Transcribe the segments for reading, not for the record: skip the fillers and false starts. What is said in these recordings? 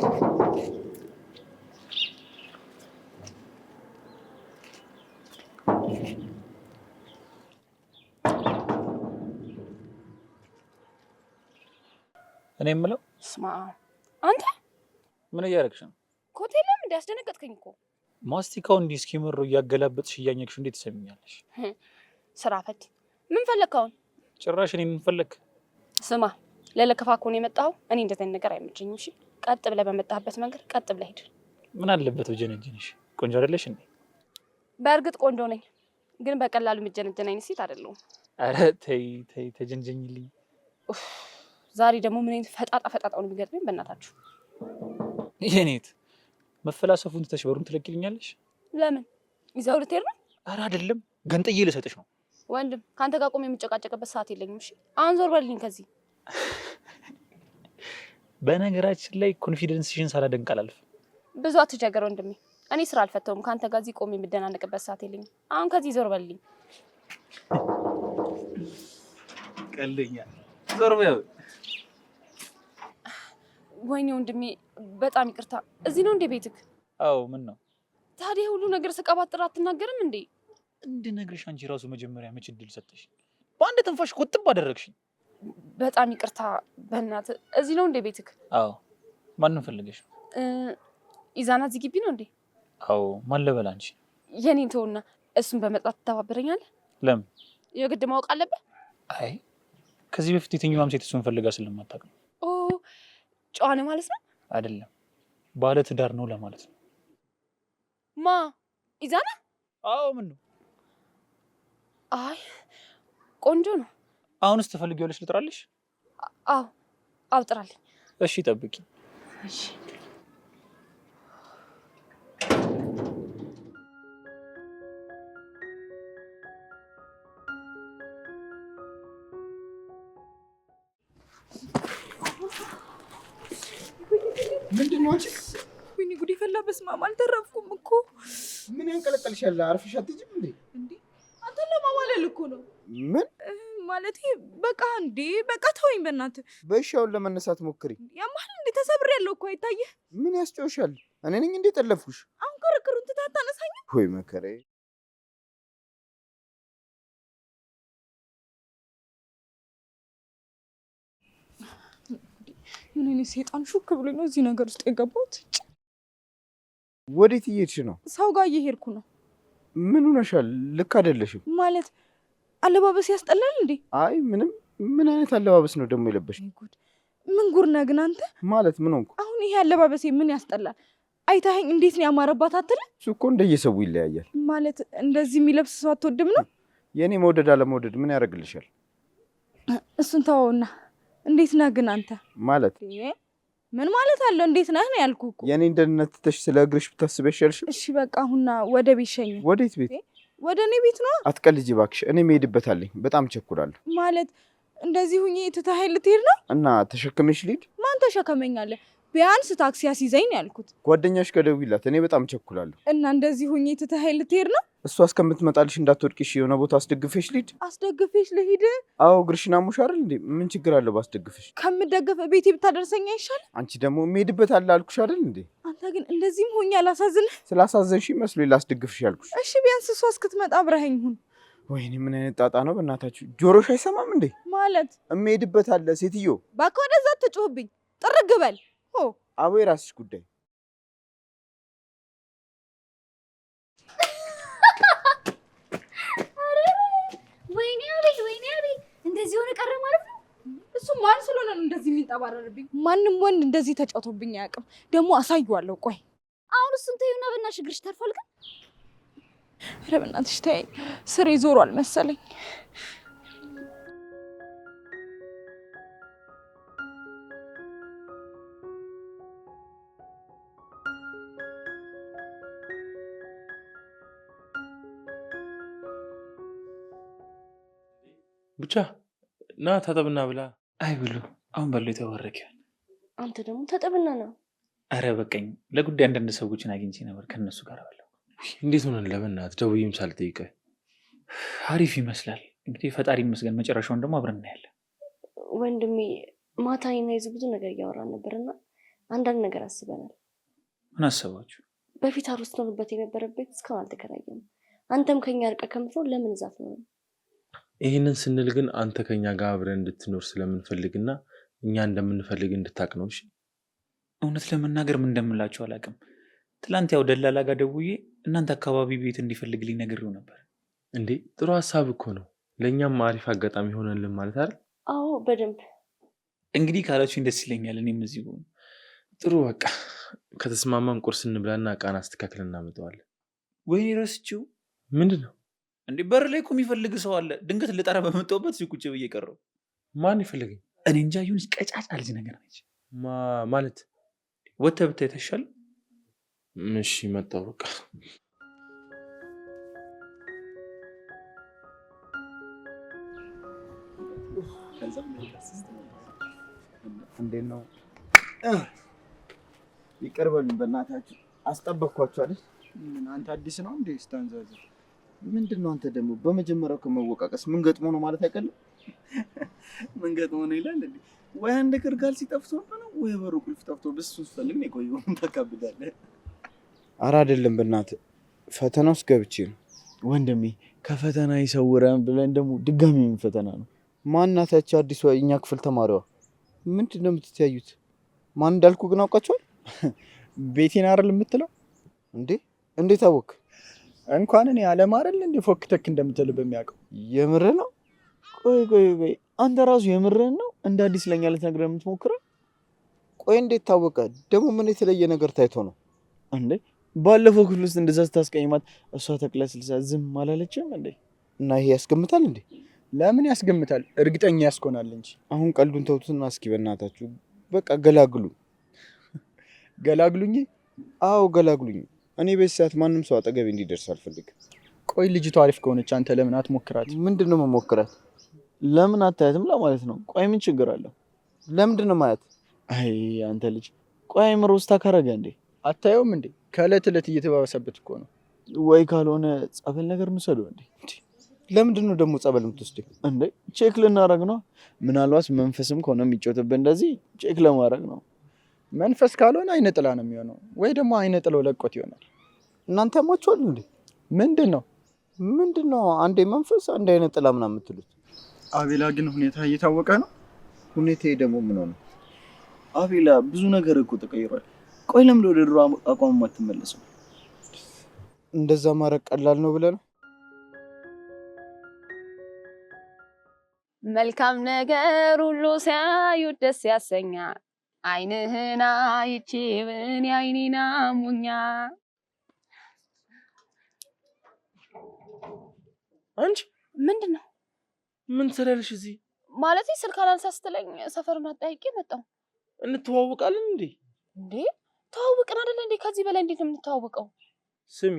እኔ የምለው ስማ አንተ ምን እያደረግሽ ነው? ኮቴለም እንዲያስደነገጥከኝ እኮ ማስቲካው እንዲህ እስኪመሩ እያገላበጥሽ እያኘክሽ እንዴት ትሰሚኛለሽ? ስራ ፈት ምን ፈለግከውን? ጭራሽ እኔ ምን ፈለግ? ስማ ለለከፋ እኮ ነው የመጣኸው። እኔ እንደዚህ ነገር አይመቸኝም። እሺ ቀጥ ብለህ በመጣህበት መንገድ ቀጥ ብለህ ሂድ። ምን አለበት ወጀነጀንሽ? ቆንጆ አይደለሽ እንዴ? በእርግጥ ቆንጆ ነኝ፣ ግን በቀላሉ የምጀነጀን አይነት ሴት አይደለሁም። አረ ተይ ተይ ተጀንጀኝልኝ። ዛሬ ደግሞ ምን አይነት ፈጣጣውን የሚገጥመኝ በእናታችሁ። የኔት መፈላሰፉን ትተሽ በሩን ትለቂልኛለሽ? ለምን ይዘው ልትሄድ ነው? አረ አይደለም ገንጥዬ ልሰጥሽ ነው። ወንድም ካንተ ጋር ቆሜ የምጨቃጨቅበት ሰዓት የለኝም። እሺ አሁን ዞር በልልኝ ከዚህ። በነገራችን ላይ ኮንፊደንስሽን ሳላደንቅ አላልፍም። ብዙ አትቸገር ወንድሜ፣ እኔ ስራ አልፈተውም። ካንተ ጋር እዚህ ቆሜ የምደናነቅበት ሰዓት የለኝም። አሁን ከዚህ ዞር በልልኝ። ቀልደኛ ዞር በል። ወይኔ ወንድሜ በጣም ይቅርታ። እዚህ ነው እንዴ ቤትክ? አዎ ምን ነው ታዲያ ሁሉ ነገር ስቀባጥር አትናገርም እንዴ? እንድነግርሽ አንቺ ራሱ መጀመሪያ መች እድል ሰጠሽ? በአንድ ትንፋሽ ቁጥብ አደረግሽኝ። በጣም ይቅርታ በእናትህ። እዚህ ነው እንዴ ቤትክ? አዎ ማንን ፈልገሽ ነው? ኢዛና እዚህ ግቢ ነው እንዴ? አዎ ማን ልበል አንቺ? የኔን ተውና እሱን በመጥራት ትተባበረኛለህ? ለምን? የግድ ማወቅ አለብህ? አይ ከዚህ በፊት የትኛውም ሴት እሱን ፈልጋ ስለማታውቅ ነው። ኦ ጨዋ ነው ማለት ነው? አይደለም ባለ ትዳር ነው ለማለት ነው። ማ ኢዛና? አዎ ምን ነው? አይ ቆንጆ ነው። አሁንስ ትፈልጊዋለሽ ልጥራልሽ? አዎ አውጥራልኝ። እሺ ጠብቂ። እሺ ምንድነው አንቺ? ወይኔ ጉድ ፈላ። በስመ አብ አልተረፍኩም እኮ። ምን ያንቀለቀልሻል? አርፈሽ አትሄጂም እንዴ? እንዴ አንተ ለማማለል እኮ ነው። ምን ማለት በቃ እንዴ በቃ ተወኝ በእናትህ። በሻውን ለመነሳት ሞክሪ። ያማል እንዴ ተሰብሬያለሁ እኮ አይታየህ? ምን ያስጨውሻል? እኔ ነኝ እንዴ ጠለፍኩሽ? አሁን ክርክሩን ትተህ አታነሳኝም? ወይ መከራዬ። እኔ ሰይጣን ሹክ ብሎኝ ነው እዚህ ነገር ውስጥ የገባሁት። ወዴት እየሄድሽ ነው? ሰው ጋር እየሄድኩ ነው። ምን ሆነሻል? ልክ አይደለሽም። ማለት አለባበስ ያስጠላል እንዴ? አይ ምንም። ምን አይነት አለባበስ ነው ደግሞ የለበሽ? ጉድ ምን ጉር ነህ ግን አንተ? ማለት ምን ሆንኩ? አሁን ይሄ አለባበሴ ምን ያስጠላል? አይታኸኝ እንዴት ነው ያማረባት አትልም? እሱ እኮ እንደየሰው ይለያያል። ማለት እንደዚህ የሚለብስ ሰው አትወድም ነው? የኔ መውደድ አለመውደድ ምን ያደርግልሻል? እሱን ተወውና እንዴት ነህ ግን አንተ? ማለት ምን ማለት አለው? እንዴት ነህ ነው ያልኩህ እኮ። የኔን ደህንነት ትተሽ ስለ እግርሽ ብታስበሽ ያልሽው? እሺ በቃ አሁንና ወደ ቤት ሸኝ። ወዴት ቤት? ወደ እኔ ቤት ነው። አትቀልጂ እባክሽ። እኔ መሄድበታለኝ። በጣም ቸኩላለሁ። ማለት እንደዚህ ሁኜ ትተኸኝ ልትሄድ ነው? እና ተሸክመሽ ልሂድ? ማን ተሸከመኛለህ? ቢያንስ ታክሲ አስይዘኝ ነው ያልኩት። ጓደኛሽ ከደውይላት። እኔ በጣም ቸኩላለሁ። እና እንደዚህ ሁኜ ትተኸኝ ልትሄድ ነው? እሷ እስከምትመጣልሽ እንዳትወድቂሽ የሆነ ቦታ አስደግፈሽ ልሂድ? አስደግፈሽ ልሂድ? አዎ እግርሽን አሞሽ አይደል እንዴ? ምን ችግር አለው ባስደግፈሽ? ከምደገፍ ቤቴ ብታደርሰኝ አይሻልም? አንቺ ደግሞ የምሄድበት አለ አልኩሽ አይደል እንዴ? አንተ ግን እንደዚህም ሆኜ አላሳዝንህ? ስላሳዘንሽ መስሎኝ ላስደግፍሽ ያልኩሽ። እሺ ቢያንስ እሷ እስክትመጣ አብረኸኝ ሁን። ወይኔ ምን አይነት ጣጣ ነው በእናታችሁ። ጆሮሽ አይሰማም እንዴ? ማለት የምሄድበት አለ ሴትዮ። እባክህ ወደዛ አትጮህብኝ። ጥርግ በል። አቦ የራስሽ ጉዳይ። ወይኔ አቤት ወይኔ አቤት! እንደዚህ ሆነ ቀረ ማለት ነው። እሱ ማን ስለሆነ ነው እንደዚህ የሚንጠባረርብኝ? ማንም ወንድ እንደዚህ ተጫውቶብኝ አያውቅም። ደግሞ አሳየዋለሁ። ቆይ አሁን እሱን ተይውና በእናትሽ እግርሽ ተርፏል ግን። ኧረ በእናትሽ ተይኝ። ስሬ ዞሯል መሰለኝ። ብቻ ና ታጠብና ብላ። አይ ብሉ አሁን በሉ የተባረከ። አንተ ደግሞ ተጠብና ነው። አረ በቀኝ ለጉዳይ አንዳንድ ሰዎችን አግኝቼ ነበር ከነሱ ጋር በለው። እንዴት ሆነን ለበናት ደውዬም ሳልጠይቀህ። አሪፍ ይመስላል። እንግዲህ ፈጣሪ ይመስገን። መጨረሻውን ደግሞ አብረን እናያለን። ወንድሜ ማታ እና ይዙ ብዙ ነገር እያወራን ነበርና አንዳንድ ነገር አስበናል። ምን አሰባችሁ? በፊት አርስቶንበት የነበረበት እስካሁን አልተከራየም። አንተም ከኛ ርቀህ ከምትኖር ለምን እዛ ነው? ይህንን ስንል ግን አንተ ከኛ ጋር አብረን እንድትኖር ስለምንፈልግና እኛ እንደምንፈልግ እንድታቅ ነው። እሺ እውነት ለመናገር ምን እንደምላችሁ አላውቅም። ትላንት ያው ደላላ ጋር ደውዬ እናንተ አካባቢ ቤት እንዲፈልግልኝ ነግሬው ነበር። እንዴ ጥሩ ሀሳብ እኮ ነው። ለእኛም አሪፍ አጋጣሚ ሆነልን ማለት አይደል? አዎ በደንብ። እንግዲህ ካላችሁኝ ደስ ይለኛል። እኔም እዚህ ሆነ። ጥሩ በቃ ከተስማማን ቁርስ እንብላና ዕቃን አስተካክለን እናመጣዋለን። ወይኔ ረስቼው። ምንድን ነው እንዴ? በር ላይ እኮ የሚፈልግ ሰው አለ። ድንገት ልጠራ በመጣሁበት እዚህ ቁጭ ብዬ ቀረሁ። ማን ይፈልገኝ? እኔ እንጃ። ይሁንስ ቀጫጫ ልጅ ነገር ነች ማለት። ወጥተህ ብታይ ተሻለ። እሺ መጣሁ በቃ። እንዴት ነው? ይቀርበሉኝ በእናታችሁ። አስጠበቅኳችሁ አይደል? አንተ አዲስ ነው እንዴ ስታንዛዝ? ምንድነው አንተ ደግሞ በመጀመሪያው ከመወቃቀስ ምን ገጥሞ ነው ማለት አይቀልም? ምን ገጥሞ ነው ይላል እንዴ? ወይ አንድ እግር ጋር ሲጠፍቶ ነው ወይ በሩ ቁልፍ ጠፍቶ በሱ ፈልግ ነው የቆየው። ታካብዳለህ። ኧረ አይደለም በእናትህ ፈተና ውስጥ ገብቼ ነው። ወንድሜ ከፈተና ይሰውረን ብለን ደግሞ ድጋሚ ምን ፈተና ነው? ማናታችሁ አዲሷ እኛ ክፍል ተማሪዋ? ምንድነው የምትተያዩት? ማን እንዳልኩ ግን አውቃችኋል? ቤቴን አይደል የምትለው እንዴ? እንዴት አወቅ? እንኳን እኔ አለም አይደል እንዴ ፎክተክ እንደምትል በሚያውቀው። የምርህ ነው? ቆይ አንተ ራሱ የምርህን ነው እንደ አዲስ ለኛ ልትነግረን የምትሞክረው? ቆይ እንዴት ታወቀ? ደግሞ ምን የተለየ ነገር ታይቶ ነው እንዴ? ባለፈው ክፍል ውስጥ እንደዛ ስታስቀይማት እሷ ተክለ ስልሳ ዝም አላለችም እንዴ? እና ይሄ ያስገምታል እንዴ? ለምን ያስገምታል? እርግጠኛ ያስኮናል እንጂ። አሁን ቀልዱን ተውቱና እስኪ በእናታችሁ በቃ ገላግሉ። ገላግሉኝ? አዎ ገላግሉኝ። እኔ በዚህ ሰዓት ማንም ሰው አጠገቤ እንዲደርስ አልፈልግም። ቆይ ልጅቷ አሪፍ ከሆነች አንተ ለምን አትሞክራት? ምንድነው መሞክራት? ለምን አታያትም ለማለት ነው። ቆይ ምን ችግር አለው? ለምንድነው ማያት? አይ አንተ ልጅ ቆይ አይምሮ ውስጥ ታከረገ እንዴ? አታየውም እንዴ? ከእለት እለት እየተባባሰበት እኮ ነው። ወይ ካልሆነ ጸበል ነገር እንውሰደው እንዴ? ለምንድነው ደግሞ ጸበል የምትወስደው እንዴ? ቼክ ልናደርግ ነው። ምናልባት መንፈስም ከሆነ የሚጮትብህ እንደዚህ ቼክ ለማድረግ ነው። መንፈስ ካልሆነ አይነ ጥላ ነው የሚሆነው፣ ወይ ደግሞ አይነ ጥለው ለቆት ይሆናል። እናንተ ያሟችኋል እንዴ? ምንድነው አንዴ መንፈስ አንዴ አይነ ጥላ ምናምን የምትሉት? አቤላ ግን ሁኔታ እየታወቀ ነው። ሁኔታዬ ደግሞ ምን ሆነ? አቤላ ብዙ ነገር እኮ ተቀይሯል። ቆይ ለምን ወደ ድሮ አቋም አትመለስም? እንደዛ ማድረግ ቀላል ነው ብለህ ነው? መልካም ነገር ሁሉ ሲያዩት ደስ ያሰኛል። አይንህን አይቼ ምን አይኔን አሞኛል። አንቺ ምንድን ነው? ምን ትሰሪያለሽ እዚህ? ማለት ስልክ አላንሳ ስትለኝ ሰፈሩን አጠያይቄ መጣሁ። እንተዋወቃለን እንዴ? እንዴ ተዋውቅን አይደል እንዴ? ከዚህ በላይ እንዴት ነው የምንተዋወቀው? ስሚ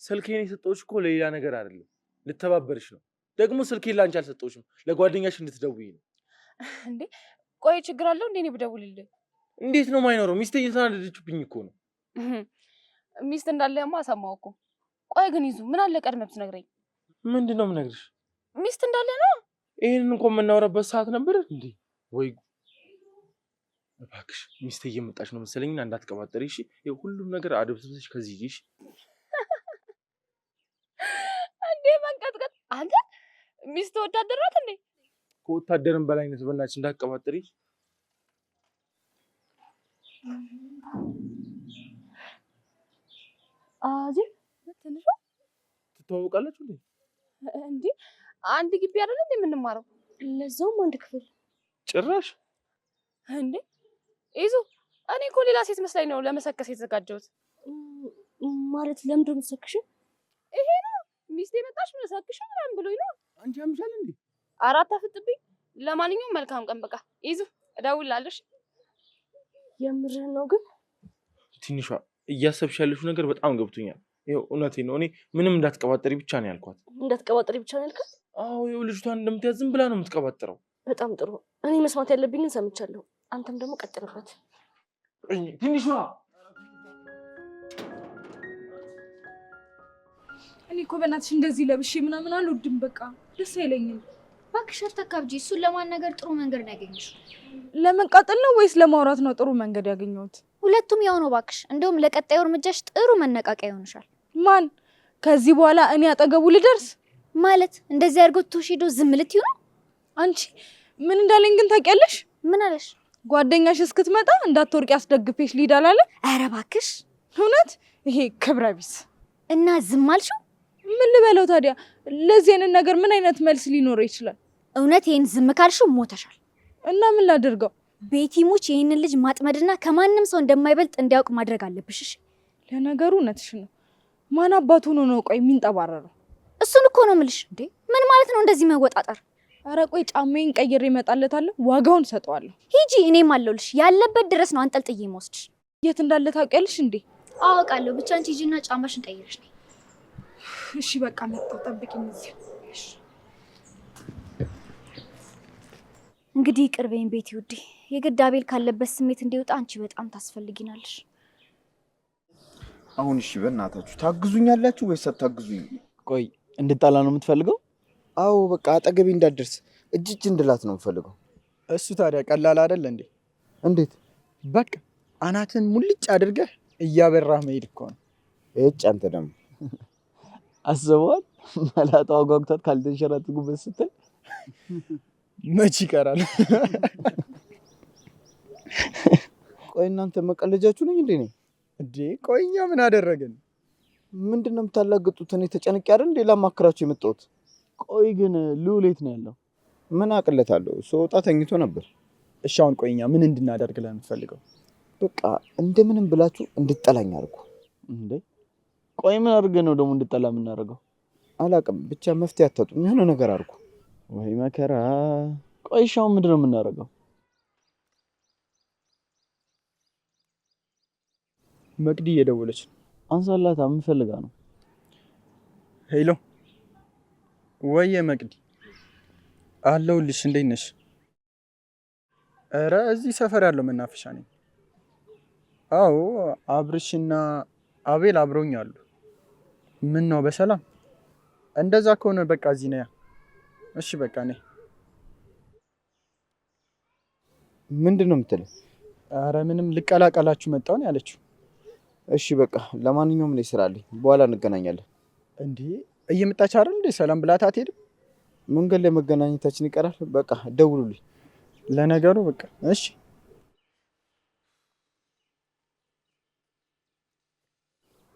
ስልኬን የሰጠሁሽ እኮ ለሌላ ነገር አይደለም፣ ልተባበርሽ ነው። ደግሞ ስልኬን ላንቺ አልሰጠሁሽም፣ ለጓደኛሽ እንድትደውይ ነው። እንዴ ቆይ ችግር አለው እንዴ? እኔ ብደውልልህ? እንዴት ነው ማይኖረው? ሚስቴ እየተናደደችብኝ እኮ ነው። ሚስት እንዳለህማ አሰማሁ እኮ። ቆይ ግን ይዙ ምን አለ ቀድመህ ብትነግረኝ? ምንድን ነው የምነግርሽ? ሚስት እንዳለህ ነው። ይሄንን እንኳን የምናወራበት ሰዓት ነበር እንዴ? ወይ እባክሽ ሚስቴ እየመጣች ነው መሰለኝና እንዳትቀባጠሪ እሺ። ሁሉም ነገር አደብስብስሽ ከዚህ ይሽ እንዴ መንቀጥቀጥ። አንተ ሚስት ወታደር ናት እንዴ? ከወታደርም በላይ ነች። በእናትሽ እንዳትቀባጠሪ። አዚ ትንሿ ትተዋወቃላችሁ እንዴ? እንዴ አንድ ግቢ አይደል እንዴ የምንማረው? ለዛውም አንድ ክፍል። ጭራሽ እንዴ ይዙ እኔ እኮ ሌላ ሴት መስላኝ ነው ለመሰከስ የተዘጋጀሁት። ማለት ለምንድን ነው የምትሰክሽው? ይሄ ነው ሚስቴ መጣች መሰክሽ ምናምን ብሎኝ ነው። አንቺ አምሻል እንዴ? አራት አፍጥብኝ። ለማንኛውም መልካም ቀን። በቃ ይዙ እደውላለሽ። የምርህን ነው ግን? ትንሿ እያሰብሽ ያለሽው ነገር በጣም ገብቶኛል። ይኸው እውነቴን ነው። እኔ ምንም እንዳትቀባጠሪ ብቻ ነው ያልኳት። እንዳትቀባጠሪ ብቻ ነው ያልካት? አዎ ይኸው ልጅቷን እንደምትያዝ ዝም ብላ ነው የምትቀባጠረው። በጣም ጥሩ። እኔ መስማት ያለብኝን ሰምቻለሁ። አንተም ደግሞ ቀጥልበት። ትንሿ እኔ እኮ በእናትሽ እንደዚህ ለብሼ ምናምን አልወድም። በቃ ደስ አይለኝም። እባክሽ አታካብጂ። እሱን ለማናገር ጥሩ መንገድ ነው ያገኘሽው። ለመቃጠል ነው ወይስ ለማውራት ነው ጥሩ መንገድ ያገኘሁት? ሁለቱም ያው ነው እባክሽ። እንደውም ለቀጣዩ እርምጃሽ ጥሩ መነቃቂያ ይሆንሻል። ማን? ከዚህ በኋላ እኔ አጠገቡ ልደርስ ማለት እንደዚህ አድርጎ ሄዶ ዝም ልትዩ ነው? አንቺ ምን እንዳለኝ ግን ታውቂያለሽ? ምን አለሽ? ጓደኛሽ እስክትመጣ እንዳትወርቂ አስደግፌሽ ልሂድ አላለ? ኧረ እባክሽ። እውነት? ይሄ ክብረ ቢስ። እና ዝም አልሽው? ምን ልበለው ታዲያ? ለዚህ አይነት ነገር ምን አይነት መልስ ሊኖረው ይችላል? እውነት ይሄን ዝም ካልሽው ሞተሻል። እና ምን ላድርገው? ቤቲሙች ይሄንን ልጅ ማጥመድና ከማንም ሰው እንደማይበልጥ እንዲያውቅ ማድረግ አለብሽ። እሺ? ለነገሩ እውነትሽ ነው። ማን አባቱ ነው ቆይ የሚንጠባረረው? እሱን እኮ ነው የምልሽ። እንዴ ምን ማለት ነው እንደዚህ መወጣጠር? ኧረ ቆይ ጫማዬን ቀይሬ እመጣለታለሁ፣ ዋጋውን ሰጠዋለሁ። ሂጂ፣ እኔም አለሁልሽ። ያለበት ድረስ ነው አንጠልጥዬ የምወስድሽ። የት እንዳለ ታውቂያለሽ እንዴ? አውቃለሁ። ብቻ አንቺ ሂጂና ጫማሽን ቀይረሽ ነይ። እሺ በቃ መጣሁ፣ ጠብቂኝ እዚህ። እንግዲህ ይቅር በይኝ ቤቲ ውዴ። የግድ አቤል ካለበት ስሜት እንዲወጣ አንቺ በጣም ታስፈልጊናለሽ። አሁን እሺ በእናታችሁ ታግዙኛላችሁ ወይስ አታግዙኝ? ቆይ እንድጣላ ነው የምትፈልገው? አዎ በቃ አጠገቤ እንዳትደርስ እጅ እንድላት ነው የምፈልገው። እሱ ታዲያ ቀላል አይደል እንዴ? እንዴት? በቃ አናትን ሙልጭ አድርገህ እያበራህ መሄድ እኮ ነው። እጭ አንተ ደግሞ አስበዋል። መላጣው ጓጉታት ካልተንሸራተትኩበት ስትል መች ይቀራል። ቆይ እናንተ መቀለጃችሁ ነኝ እንዴ? ነኝ እንዴ? ቆይ እኛ ምን አደረግን? ምንድነው የምታላግጡት? እኔ ተጨንቄ አይደል እንዴ ላማክራችሁ የመጣሁት። ቆይ ግን ልዑል የት ነው ያለው? ምን አቅለታለሁ? ስወጣ ተኝቶ ነበር። እሺ አሁን ቆይ እኛ ምን እንድናደርግ ለምትፈልገው? በቃ እንደምንም ብላችሁ እንድጠላኝ አድርጉ። እንዴ ቆይ ምን አድርገን ነው ደግሞ እንድጠላ የምናደርገው? አላውቅም፣ ብቻ መፍትሄ አታጡም። የሆነ ነገር አድርጉ። ወይ መከራ። ቆይ እሺ አሁን ምንድን ነው የምናደርገው? መቅዲ እየደወለች ነው። አንሳላታ። ምን ፈልጋ ነው? ሄሎ ወየ መቅዲ፣ አለሁልሽ። እንዴት ነሽ? ኧረ እዚህ ሰፈር ያለው መናፈሻ ነኝ። አዎ አብርሽና አቤል አብረውኝ አሉ። ምን ነው በሰላም? እንደዛ ከሆነ በቃ እዚህ ነያ። እሺ በቃ ነይ። ምንድን ነው የምትለው? ኧረ ምንም ልቀላቀላችሁ መጣሁ ነው ያለችው። እሺ በቃ ለማንኛውም እኔ ስራ አለኝ፣ በኋላ እንገናኛለን። እንዴ እየመጣች አይደል እንዴ? ሰላም ብላት አትሄድም? መንገድ ላይ መገናኘታችን ይቀራል። በቃ ደውሉልኝ። ለነገሩ በቃ እሺ።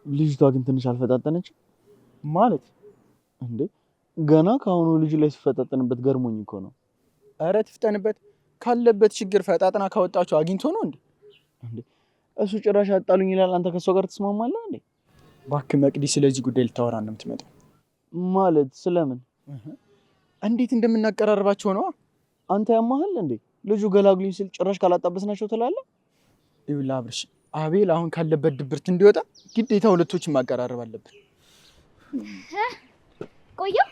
ልጅቷ ግን ትንሽ አልፈጣጠነች ማለት እንዴ? ገና ከአሁኑ ልጅ ላይ ሲፈጣጠንበት ገርሞኝ እኮ ነው። ኧረ ትፍጠንበት። ካለበት ችግር ፈጣጥና ካወጣችሁ አግኝቶ ነው እንዴ? እንዴ እሱ ጭራሽ አጣሉኝ ይላል። አንተ ከሷ ጋር ትስማማለህ እንዴ? እባክህ መቅዲ፣ ስለዚህ ጉዳይ ልታወራ ነው የምትመጣው። ማለት ስለምን? እንዴት እንደምናቀራርባቸው ነው። አንተ ያማሃል እንዴ? ልጁ ገላግሉኝ ሲል ጭራሽ ካላጣበስናቸው ትላለህ? ይኸውልህ አብርሽ፣ አቤል አሁን ካለበት ድብርት እንዲወጣ ግዴታ ሁለቶችን ማቀራረብ አለብን። ቆየው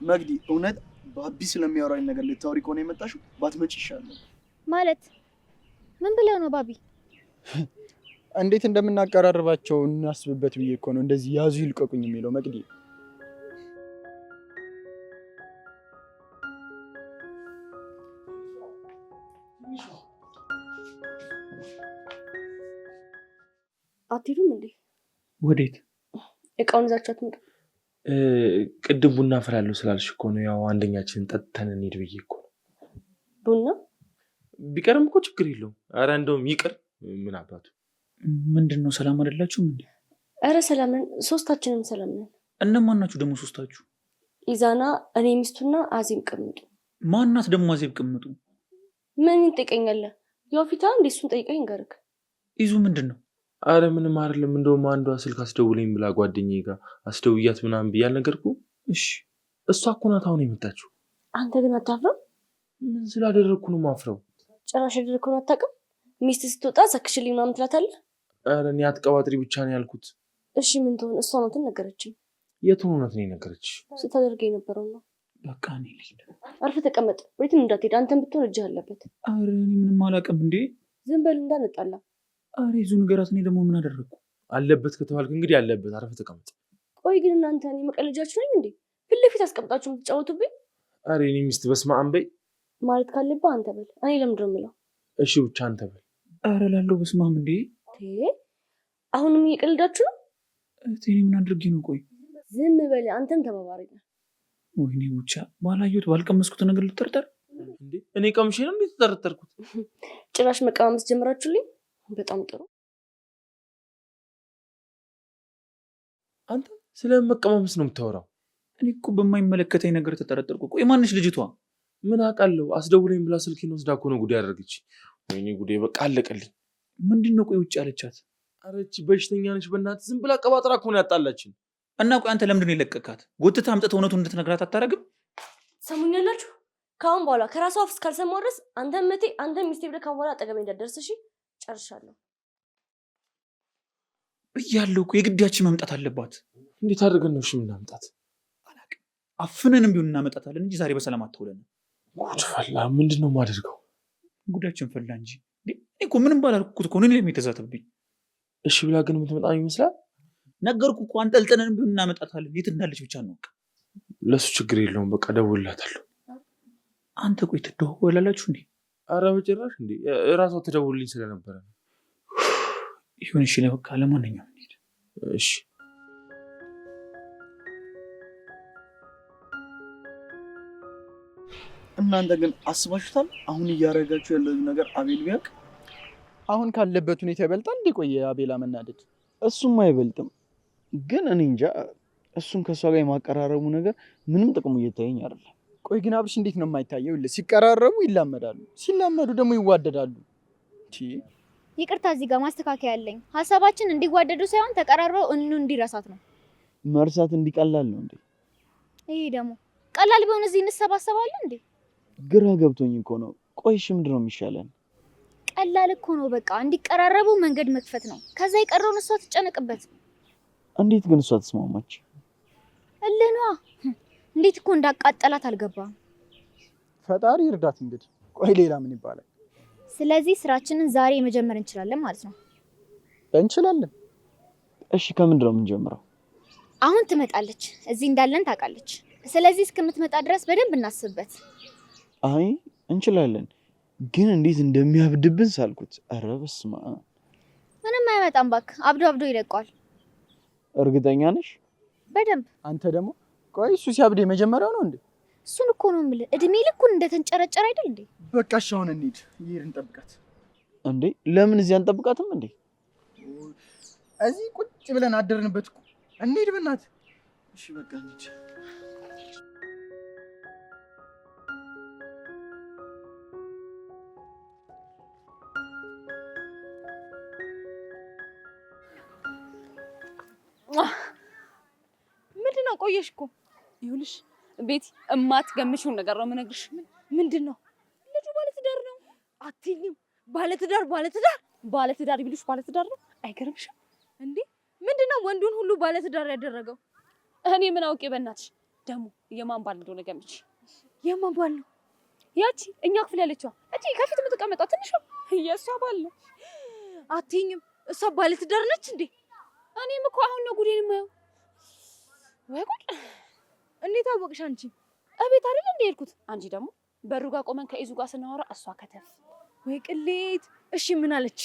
መቅዲ፣ እውነት ባቢ ስለሚያወራኝ ነገር ልታወሪ ከሆነ የመጣሽው ባትመጪ ይሻላል። ማለት ምን ብለው ነው ባቢ? እንዴት እንደምናቀራርባቸው እናስብበት ብዬ እኮ ነው እንደዚህ ያዙ ይልቀቁኝ የሚለው መቅዲ። አትሄዱም እንዴ? ወዴት? እቃውን ይዛችሁ አትመጡ? ቅድም ቡና አፈላለሁ ስላልሽ እኮ ነው። ያው አንደኛችንን ጠጥተን እንሂድ ብዬ እኮ ነው። ቡና ቢቀርም እኮ ችግር የለውም። ኧረ እንደውም ይቅር። ምን አባቱ። ምንድን ነው ሰላም አይደላችሁም እንዴ? ኧረ ሰላም ነን፣ ሶስታችንም ሰላም ነን። እነማን ናችሁ ደግሞ ሶስታችሁ? ኢዛና፣ እኔ ሚስቱና አዜብ ቅምጡ። ማናት ደግሞ አዜብ ቅምጡ? ምን ትጠይቀኛለህ? ያው ፊታ እንዴ እሱን ጠይቀኝ ገርክ። ይዙ ምንድን ነው? አረ ምንም አይደለም። እንደውም አንዷ ስልክ አስደውለኝ ብላ ጓደኛዬ ጋር አስደውያት ምናምን ብዬ አልነገርኩህ? እሺ እሷ እኮ ናት አሁን የመጣችው። አንተ ግን አታፍረም? ምን ስላደረግኩ ነው ማፍረው? ጭራሽ ያደረግከውን አታውቅም? ሚስት ስትወጣ ሰክሽልኝ ምናምን ትላታለህ? አረ እኔ አትቀባጥሪ ብቻ ነው ያልኩት። እሺ ምን ትሆን? እሷ ናትን ነገረችኝ። የቱን እውነት ነው የነገረችሽ? ስታደርገ የነበረው ነው። በቃ እኔ ልሂድ። አርፈህ ተቀመጥ፣ ወዴትም እንዳትሄድ። አንተን ብትሆን እጅህ አለበት። አረ እኔ ምንም አላውቅም እንዴ። ዝም በል እንዳንጣላ። አረ ይዙ ንገራት። እኔ ደግሞ ምን አደረግኩ? አለበት ከተባልክ እንግዲህ አለበት። አርፈህ ተቀመጥ። ቆይ ግን እናንተ እኔ መቀለጃችሁ ነኝ እንዴ? ፊት ለፊት አስቀምጣችሁ የምትጫወቱብኝ? ኧረ የእኔ ሚስት በስመ አብ በይ። ማለት ካለብህ አንተ በል። እኔ ለምንድን ነው የምለው? እሺ ብቻ አንተ በል። ኧረ እላለሁ። በስመ አብ እንዴ! አሁንም እየቀልዳችሁ ነው? እኔ ምን አድርጌ ነው? ቆይ ዝም በል አንተም ተባባሪ ነህ። ወይኔ ብቻ ባላየሁት ባልቀመስኩት ነገር ልጠርጠር እንዴ? እኔ ቀምሼ ነው እንዴ ተጠረጠርኩት? ጭራሽ መቀማመስ ጀምራችሁልኝ። በጣም ጥሩ። አንተ ስለ መቀማመስ ነው የምታወራው? እኔ እኮ በማይመለከተኝ ነገር ተጠረጠርኩ። ቆይ ማንሽ ልጅቷ? ምን አውቃለሁ? አስደውለኝ ብላ ስልኬን ወስዳ እኮ ነው ጉዴ ያደረገች። ወይኔ ጉዴ! በቃ አለቀልኝ። ምንድን ነው ቆይ ውጭ ያለቻት? ኧረ እቺ በሽተኛ ነች በእናትህ። ዝም ብላ ቀባጥራ እኮ ነው ያጣላችን። እና ቆይ አንተ ለምንድን ነው የለቀካት? ጎትተህ አምጥተህ እውነቱን እንድትነግራት አታረግም? ሰሙኛላችሁ? ከአሁን በኋላ ከራሷ አፍ እስካልሰማሁ ድረስ አንተም መቴ አንተም ሚስቴ ብለህ ከአሁን በኋላ አጠገቤ እንዳትደርስ እሺ? ጨርሻለሁ ብያለሁ እኮ የግዳችን መምጣት አለባት። እንዴት አድርገን ነው እሺ የምናምጣት? አላውቅም። አፍነንም ቢሆን እናመጣታለን እንጂ ዛሬ በሰላም አትውለን። ጉድ ፈላ። ምንድን ነው የማደርገው? ጉዳችን ፈላ እንጂ እኔ እኮ ምንም ባላልኩት እኮ ነው የሚተዛተብኝ። እሺ ብላ ግን የምትመጣ ይመስላል። ነገርኩ እኮ አንጠልጥለን ቢሆን እናመጣታለን። የት እንዳለች ብቻ ነው። ለሱ ችግር የለውም። በቃ ደውልላታለሁ። አንተ ቆይ ትደዋወላላችሁ እንዴ? ኧረ በጭራሽ እንዴ! እራሷ ትደውልልኝ ስለነበረ ነው። ይሁን እሺ። በቃ ለማንኛውም እንሂድ። እሺ እናንተ ግን አስባችሁታል? አሁን እያደረጋችሁ ያለው ነገር አቤል ቢያውቅ አሁን ካለበት ሁኔታ ይበልጣል እንዴ? ቆየ አቤላ መናደድ። እሱም አይበልጥም፣ ግን እኔ እንጃ እሱን ከእሷ ጋር የማቀራረቡ ነገር ምንም ጥቅሙ እየታየኝ አይደለም። ቆይ ግን አብርሽ እንዴት ነው የማይታየው? ሲቀራረቡ ይላመዳሉ፣ ሲላመዱ ደግሞ ይዋደዳሉ። ይቅርታ እዚህ ጋር ማስተካከያ ያለኝ ሀሳባችን እንዲዋደዱ ሳይሆን ተቀራርበው እንዲረሳት ነው። መርሳት እንዲቀላል ነው እንዴ? ይሄ ደግሞ ቀላል ቢሆን እዚህ እንሰባሰባለን እንዴ? ግራ ገብቶኝ እኮ ነው። ቆይ እሺ ምንድን ነው የሚሻለን? ቀላል እኮ ነው። በቃ እንዲቀራረቡ መንገድ መክፈት ነው። ከዛ የቀረውን እሷ ትጨነቅበት። እንዴት ግን እሷ ተስማማች? እልህኗ እንዴት እኮ እንዳቃጠላት አልገባም። ፈጣሪ እርዳት እንግዲህ። ቆይ ሌላ ምን ይባላል? ስለዚህ ስራችንን ዛሬ መጀመር እንችላለን ማለት ነው። እንችላለን። እሺ ከምንድን ነው የምንጀምረው? አሁን ትመጣለች፣ እዚህ እንዳለን ታውቃለች። ስለዚህ እስከምትመጣ ድረስ በደንብ እናስብበት። አይ እንችላለን፣ ግን እንዴት እንደሚያብድብን ሳልኩት። ኧረ በስመ አብ። ምንም አይመጣም እባክህ፣ አብዶ አብዶ ይለቀዋል። እርግጠኛ ነሽ? በደንብ። አንተ ደግሞ ቆይ እሱ ሲያብድ የመጀመሪያው ነው እንዴ? እሱን እኮ ነው የምልህ። እድሜ ልኩን እንደተንጨረጨረ አይደል እንዴ? በቃ እሺ አሁን እንሂድ። ይሄን እንጠብቃት እንዴ? ለምን እዚህ አንጠብቃትም እንዴ? እዚህ ቁጭ ብለን አደርንበት እኮ። እንሂድ በእናትህ። እሺ በቃ እንሂድ። ምንድን ነው? ቆየሽ እኮ። ይኸውልሽ ቤቲ እማትገምሺውን ነገር ነው የምነግርሽ። ምንድን ነው? ልጁ ባለትዳር ነው አትይኝም? ባለትዳር ባለትዳር ቢሉሽ ባለትዳር ነው። አይገርምሽም እንዴ? ምንድን ነው ወንዱን ሁሉ ባለትዳር ያደረገው? እኔ ምን አውቄ። በእናትሽ ደግሞ የማን ባል እንደሆነ ገምቺ። የማን ባል ነው? ያቺ እኛ ክፍል ያለችዋ እቺ ከፊት የምትቀመጠው ትንሿ የእሷ ባል ነው። አትይኝም? እሷ ባለትዳር ነች እንዴ? እኔም እኮ አሁን ነው ጉዴን የማየው። ወይ ጉድ! እንዴት አወቅሽ አንቺ? እቤት አይደል እንደ ሄድኩት። አንቺ ደግሞ በሩ ጋር ቆመን ከኢዙ ጋር ስናወራ እሷ ከተፍ። ወይ ቅሌት! እሺ ምን አለች?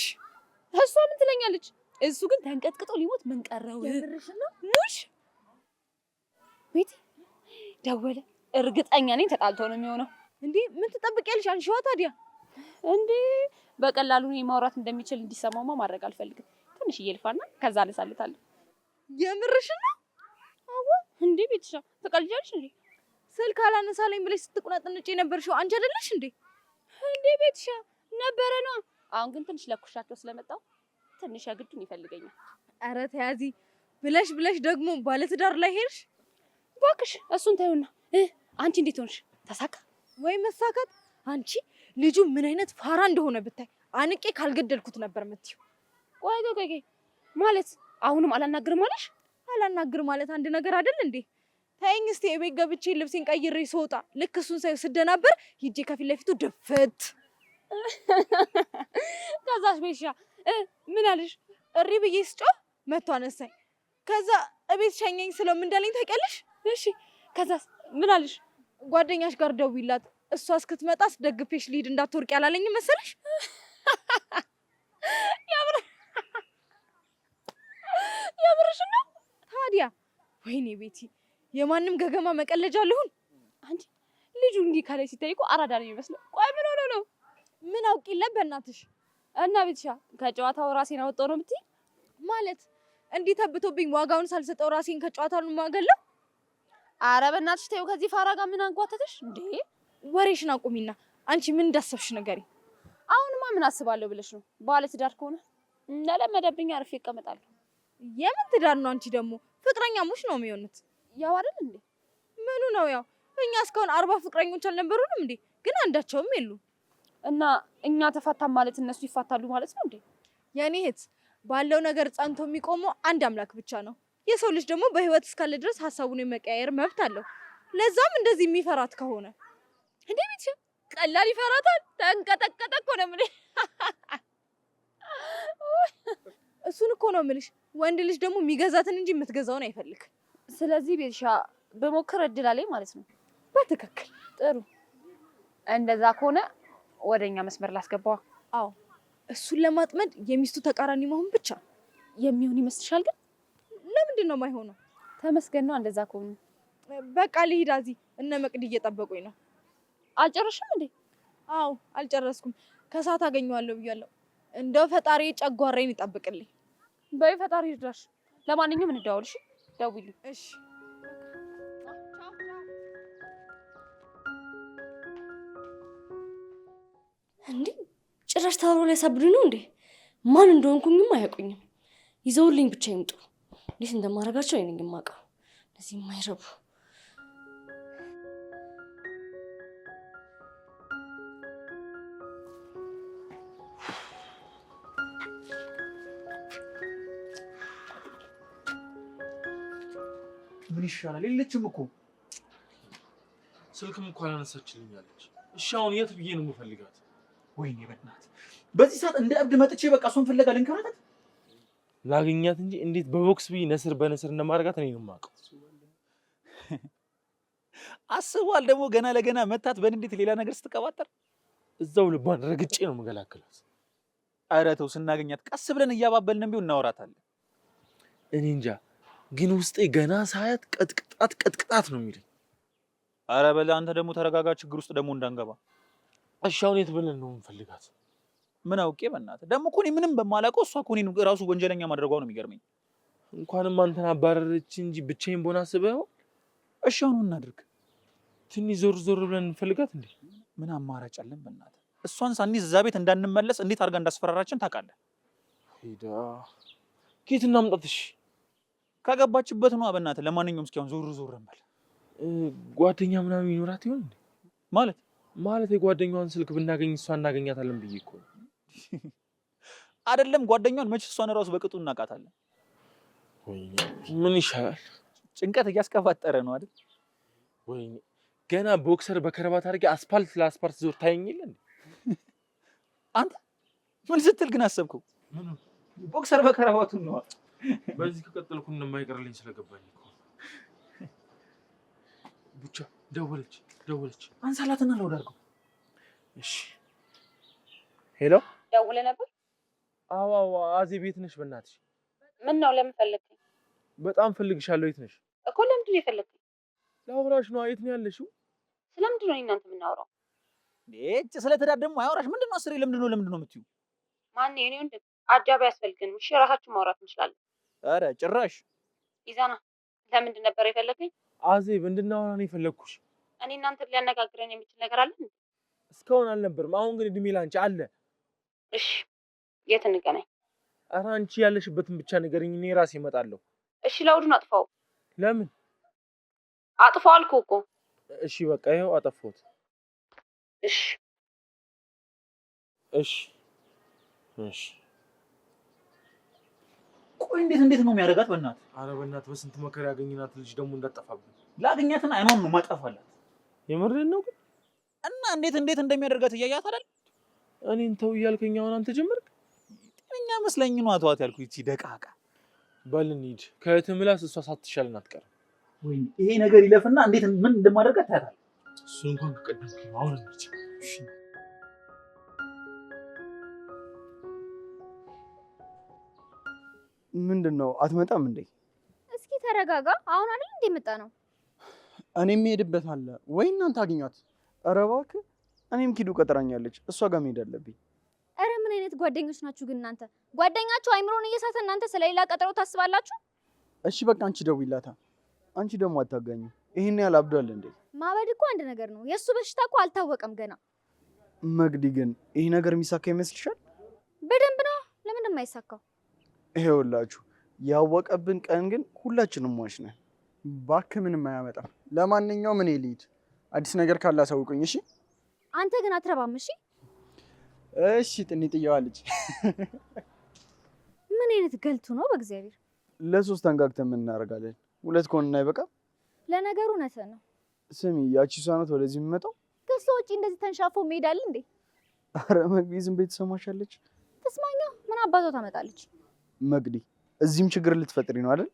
እሷ ምን ትለኛለች? እሱ ግን ተንቀጥቅጦ ሊሞት ምን ቀረው? የምርሽ ነው? ሙሽ ቤቲ ደወለ። እርግጠኛ ነኝ ተጣልተው ነው የሚሆነው። እንዴ ምን ትጠብቂያለሽ? አንሺዋ ታዲያ። እንዴ በቀላሉ እኔ ማውራት እንደሚችል እንዲሰማማ ማድረግ አልፈልግም። ትንሽ እየልፋና ከዛ ልሳልታለሁ። የምርሽ ነው? አዎ። እንዴ ቤትሻ ተቀልጃለሽ እንዴ? ስልክ አላነሳለኝ ብለሽ ስትቁነጥንጪ የነበርሽው አንቺ አይደለሽ እንዴ? እንዴ ቤትሻ ነበረ ነው። አሁን ግን ትንሽ ለኩሻቸው ስለመጣው ትንሽ ያግዱን ይፈልገኛል። ኧረ ተያዚ ብለሽ ደግሞ ባለትዳር ላይ ሄድሽ። እባክሽ እሱን ተይውና አንቺ እንዴት ሆንሽ? ተሳካ ወይ መሳካት? አንቺ ልጁ ምን አይነት ፋራ እንደሆነ ብታይ አንቄ ካልገደልኩት ነበር የምትይው። ቆይ ማለት አሁንም አላናግርም አለሽ? አላናግር ማለት አንድ ነገር አይደል እንዴ? ተይኝ እስቲ። የቤት ገብቼ ልብሴን ቀይሬ ስወጣ ልክ እሱን ሳይው ስደናበር ሂጄ ከፊት ለፊቱ ድፍት። ከዛሽ ቤትሻ ምን አለሽ? እሪ ብዬ ስጮህ መቶ አነሳኝ። ከዛ እቤት ሸኘኝ ስለው ምን እንዳለኝ ታውቂያለሽ? እሺ ከዛስ ምን አለሽ? ጓደኛሽ ጋር ደውይላት። እሷ እስክትመጣ አስደግፌሽ ልሂድ እንዳትወርቅ ያላለኝ መሰለሽ? የምርሽ ነው? ታዲያ ወይኔ ቤቲ የማንም ገገማ መቀለጃ አለሁን? አንቺ ልጁ እንዲህ ካለ ሲታይ እኮ አራዳ ነው የሚመስለው። ቆይ ምን ሆኖ ነው? ምን አውቂለት በእናትሽ። እና ቤትሻ ከጨዋታው ራሴን አወጣው ነው የምትይ? ማለት እንዲህ ተብቶብኝ ዋጋውን ሳልሰጠው ራሴን ከጨዋታው ነው የማገለው? ኧረ በእናትሽ ተይው። ከዚህ ፋራ ጋር ምን አንጓተተሽ እንዴ? ወሬሽን አቁሚና አንቺ ምን እንዳሰብሽ ንገሪኝ። አሁንማ ምን አስባለሁ ብለሽ ነው? ባለ ትዳር ከሆነ እንደለመደብኝ አርፌ እቀመጣለሁ። የምን ትዳር ነው? አንቺ ደግሞ ፍቅረኛሞች ነው የሚሆኑት። ያው አይደል እንዴ? ምኑ ነው ያው? እኛ እስካሁን 40 ፍቅረኞች አልነበሩንም እንዴ? ግን አንዳቸውም የሉ። እና እኛ ተፋታን ማለት እነሱ ይፋታሉ ማለት ነው እንዴ? የኔ እህት ባለው ነገር ጸንቶ የሚቆመው አንድ አምላክ ብቻ ነው። የሰው ልጅ ደግሞ በህይወት እስካለ ድረስ ሀሳቡን የመቀያየር መብት አለው። ለዛም እንደዚህ የሚፈራት ከሆነ እንዴ ቤትሽ ቀላል ይፈራታል። ተንቀጠቀጠ እኮ ነው የምልሽ። እሱን እኮ ነው የምልሽ። ወንድ ልጅ ደግሞ የሚገዛትን እንጂ የምትገዛውን አይፈልግ። ስለዚህ ቤትሻ በሞክር እድል አለኝ ማለት ነው። በትክክል ጥሩ። እንደዛ ከሆነ ወደኛ መስመር ላስገባዋ። አዎ እሱን ለማጥመድ የሚስቱ ተቃራኒ መሆን ብቻ የሚሆን ይመስልሻል? ግን ለምንድን ነው የማይሆነው? ተመስገን ነው እንደዛ ከሆነ። በቃ ልሂድ። እዚህ እነ መቅድ እየጠበቁኝ ነው። አልጨረሽም እንዴ? አዎ አልጨረስኩም። ከሰዓት አገኘዋለሁ ብያለሁ። እንደው ፈጣሪ ጨጓራዬን ይጠብቅልኝ። በይ ፈጣሪ ይርዳሽ። ለማንኛውም እንደዋወልሽ ደውይልኝ። እሺ እንዴ ጭራሽ ተባብሮ ሊያሳብዱኝ ነው እንዴ? ማን እንደሆንኩኝም አያውቁኝም። ይዘውልኝ ብቻ ይምጡ። እንዴት እንደማደርጋቸው እኔ ነኝ የማውቀው። እነዚህ የማይረቡ ምን ይሻላል? የለችም እኮ ስልክም እኮ አላነሳችልኛለች። እሺ አሁን የት ብዬ ነው የምፈልጋት? ወይኔ በእናትህ በዚህ ሰዓት እንደ እብድ መጥቼ በቃ እሷን ፍለጋ ልንከራተት? ላገኛት እንጂ እንዴት በቦክስ ብዬ ነስር በነስር እንደማደርጋት እኔ ነው የማውቀው። አስቧል ደግሞ ገና ለገና መታት በንዴት ሌላ ነገር ስትቀባጠር እዛው ልቧን ረግጬ ነው የምገላግላት። ኧረ ተው፣ ስናገኛት ቀስ ብለን እያባበልን ቢሆን እናወራታለን። እኔ እንጃ ግን ውስጤ ገና ሳያት ቀጥቅጣት ነው የሚለኝ። ኧረ በል አንተ ደግሞ ተረጋጋ፣ ችግር ውስጥ ደግሞ እንዳንገባ። እሺ አሁን የት ብለን ነው የምንፈልጋት? ምን አውቄ በእናትህ። ደግሞ እኮ እኔ ምንም በማላውቀው እሷ እኮ እኔን ራሱ ወንጀለኛ ማድረጓ ነው የሚገርመኝ። እንኳንም አንተን አባረረች እንጂ ብቻዬን ቦና አስበኸው? እሺ አሁን ምን እናድርግ? ትንሽ ዞር ዞር ብለን እንፈልጋት እንዴ? ምን አማራጭ አለን በእናትህ? እሷን ሳንይዝ እዛ ቤት እንዳንመለስ እንዴት አድርጋ እንዳስፈራራችን ታውቃለህ? ሄዳ ኬት እናምጣት? እሺ ካገባችበት ነው በእናትህ። ለማንኛውም እስኪ አሁን ዞር ዞር እንበል። ጓደኛ ምናምን ይኖራት ይሆን እንዴ? ማለት የጓደኛዋን ስልክ ብናገኝ እሷ እናገኛታለን ብዬ እኮ አይደለም። ጓደኛዋን መች እሷን እራሱ በቅጡ እናውቃታለን። ወይኔ ምን ይሻላል? ጭንቀት እያስቀባጠረ ነው አይደል? ወይኔ ገና ቦክሰር በከረባት አድርጌ አስፓልት ለአስፓልት ዞር ታየኝል እንዴ? አንተ ምን ስትል ግን አሰብከው? ቦክሰር በከረባቱን ነው። በዚህ ከቀጠልኩ እንደማይቀርልኝ ስለገባኝ እኮ። ብቻ ደወለች። አንሳላትና ለወድ አድርገው። እሺ ሄሎ፣ ደውለህ ነበር? አዎ አዜ ቤት ነሽ? በእናትሽ ምን ነው? ለምን ፈለግከኝ? በጣም ፈልግሻለሁ። የት ነሽ እኮ? ለምንድን ነው የፈለግከኝ? ላውራሽ ነው። የት ነው ያለሽው? ስለምንድን ነው እናንተ የምናወራው? እጭ ስለተዳር ደግሞ አያወራሽ። ምንድን ነው አስሬ ለምንድን ነው የምትይው? ማን የኔ ወንድ? አጃቢ ያስፈልገንም። እሺ ራሳችሁ ማውራት እንችላለን። ኧረ ጭራሽ ይዛና። ለምንድን ነበር የፈለግከኝ? አዜብ እንድናወራ ነው የፈለግኩሽ። እኔ እናንተ ሊያነጋግረን የሚችል ነገር አለ? እስካሁን አልነበርም። አሁን ግን እድሜ ላንቺ አለ። እሺ የት እንገናኝ? ኧረ አንቺ ያለሽበትን ብቻ ንገሪኝ፣ እኔ ራሴ እመጣለሁ። እሺ ላውዱን አጥፋው። ለምን? አጥፋው አልኩህ እኮ። እሺ በቃ ይኸው አጠፋሁት። እሺ ቆይ እንዴት ነው የሚያደርጋት? በእናትህ ኧረ በእናትህ በስንት መከራ ያገኘናት ልጅ ደግሞ እንዳጠፋብን። ላገኛትና አይኗን ነው ማጠፋላት። የምርህን ነው ግን? እና እንዴት እንደሚያደርጋት እያያት አይደል? እኔን ተው እያልከኝ አሁን አንተ ጀመርክ? ጤነኛ መስለኝ ነው አተዋት ያልኩት። እቺ ደቃቃ። በል እንሂድ። ከእህትህ ምላስ እሷ ሳትሻልን አትቀርም። ወይ ይሄ ነገር ይለፍና እንዴት ምን እንደማደርጋት ታያታለህ። እሱን እንኳን ከቀደምክ አሁን እንሂድ። ምንድን ነው አትመጣም እንዴ? እስኪ ተረጋጋ። አሁን አይደል እንዴ መጣ ነው? እኔ የምሄድበት አለ ወይ እናንተ አግኟት። ኧረ እባክህ እኔም ኪዱ ቀጥራኛለች፣ እሷ ጋር መሄድ አለብኝ። ኧረ ምን አይነት ጓደኞች ናችሁ ግን እናንተ? ጓደኛችሁ አይምሮን እየሳተ እናንተ ስለሌላ ቀጠሮ ታስባላችሁ? እሺ በቃ አንቺ ደውይላታ። አንቺ ደግሞ አታጋኙ። ይሄን ያህል አብዷል እንዴ? ማበድ እኮ አንድ ነገር ነው። የእሱ በሽታ እኮ አልታወቀም ገና። መግዲ ግን ይሄ ነገር የሚሳካ ይመስልሻል? በደንብ ነው። ለምን የማይሳካው? ይሄውላችሁ ያወቀብን ቀን ግን ሁላችንም ሟች ነን። እባክህ ምንም አያመጣም። ለማንኛውም እኔ ልሂድ። አዲስ ነገር ካለ አሳውቁኝ እሺ? አንተ ግን አትረባም። እሺ እሺ። ጥንጥየዋ ልጅ ምን አይነት ገልቱ ነው በእግዚአብሔር። ለሶስት አንጋግተን ምን እናደርጋለን? ሁለት ከሆነና አይበቃም? ለነገሩ እውነትህን ነው። ስሚ ያቺ እሷ ናት ወደዚህ የምመጣው? ከሷ ውጪ እንደዚህ ተንሻፎ መሄድ አለ እንዴ? አረ መግዲ ዝም ቤት ትሰማሻለች። ተስማኛ ምን አባቷ ታመጣለች? መግዲ እዚህም ችግር ልትፈጥሪ ነው አይደል?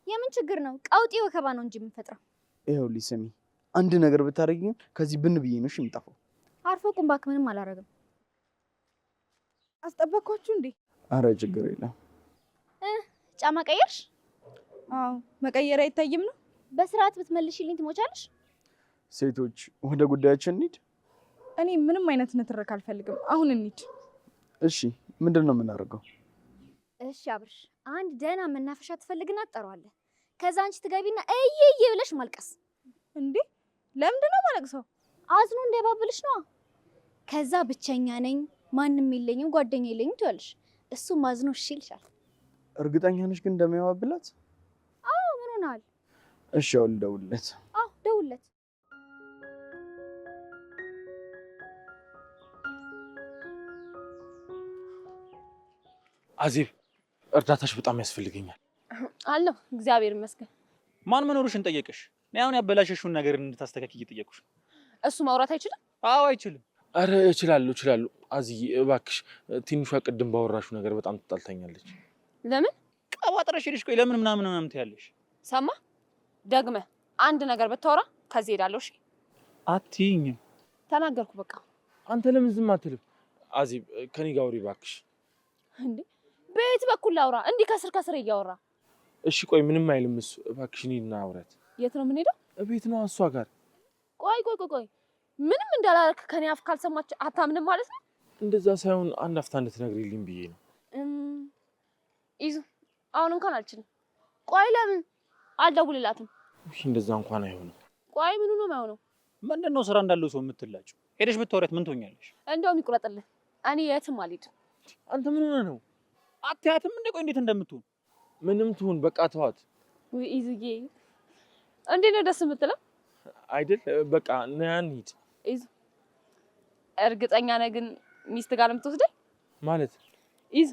የምን ችግር ነው? ቀውጢ ወከባ ነው እንጂ የምንፈጥረው። ይኸውልሽ ስሚ አንድ ነገር ብታደርጊ ግን ከዚህ ብን ብዬ ነው የምጠፋው። አርፎ ቁም እባክህ። ምንም አላረግም። አስጠበቅኳችሁ እንዴ? አረ ችግር የለም። ጫማ ቀየርሽ? አዎ መቀየር አይታይም ነው። በስርዓት ብትመልሽልኝ ትሞቻለሽ። ሴቶች ወደ ጉዳያችን እንሂድ። እኔ ምንም አይነት ንትርክ አልፈልግም። አሁን እንሂድ። እሺ ምንድን ነው የምናደርገው? እሺ አብርሽ፣ አንድ ደህና መናፈሻ ትፈልግና ትጠራዋለህ። ከዛ አንቺ ትገቢና እየየ ብለሽ ማልቀስ። እንዴ ለምንድን ነው ማለቅሰው? አዝኖ እንዳይባብልሽ ነዋ። ከዛ ብቸኛ ነኝ ማንም የለኝም ጓደኛ የለኝም ትያለሽ። እሱም አዝኖ እሺ ይልሻል። እርግጠኛ ነሽ ግን እንደሚያባብላት? አዎ ምን ሆነሃል? እሺ አሁን ልደውልለት። አዎ ደውልለት። አዜብ እርዳታሽ በጣም ያስፈልገኛል። አለሁ እግዚአብሔር ይመስገን። ማን መኖርሽን ጠየቅሽ? እኔ አሁን ያበላሸሽውን ነገር እንድታስተካክይ እየጠየቁሽ። እሱ ማውራት አይችልም? አዎ አይችልም። አረ እችላለሁ። አዝዬ እባክሽ ትንሿ ቅድም ባወራሽው ነገር በጣም ትጣልታኛለች። ለምን ቀባጥረሽ ሄደሽ ቆይ ለምን ምናምን ትያለሽ? ሰማ ደግመህ አንድ ነገር ብታወራ ከዚህ ሄዳለሁ። እሺ አትይኝም። ተናገርኩ በቃ። አንተ ለምን ዝም አትልም? አዜብ ከኔ ጋር አውሪ እባክሽ። እንዴ በየት በኩል ላውራ? እንዲህ ከስር ከስር እያወራ። እሺ ቆይ ምንም አይልም እሱ። እባክሽ እኔና አውራት። የት ነው የምንሄደው? እቤት ነው እሷ ጋር። ቆይ ምንም እንዳላረክ ከኔ አፍ ካልሰማች አታምንም ማለት ነው? እንደዛ ሳይሆን አንድ አፍታ እንድትነግሪልኝ ብዬ ነው። ይዙ አሁን እንኳን አልችልም። ቆይ ለምን አልደውልላትም? እሺ እንደዛ እንኳን አይሆንም። ቆይ ምኑ ነው የማይሆነው? ምንድነው ስራ እንዳለው ሰው የምትላጭው? ሄደሽ ብታወሪያት ምን ትሆኛለሽ? እንደውም ይቁረጥልህ። እኔ የትም አልሄድም። አንተ ምን ሆነህ ነው? አትያትም እንዴ? ቆይ እንዴት እንደምትሆን ምንም ትሁን በቃ ተዋት። ወይ ይዙዬ እንዴት ነው ደስ የምትለው አይደል? በቃ ነይ እንሂድ። ይዙ እርግጠኛ ነህ ግን ሚስት ጋር የምትወስደኝ? ማለት ይዙ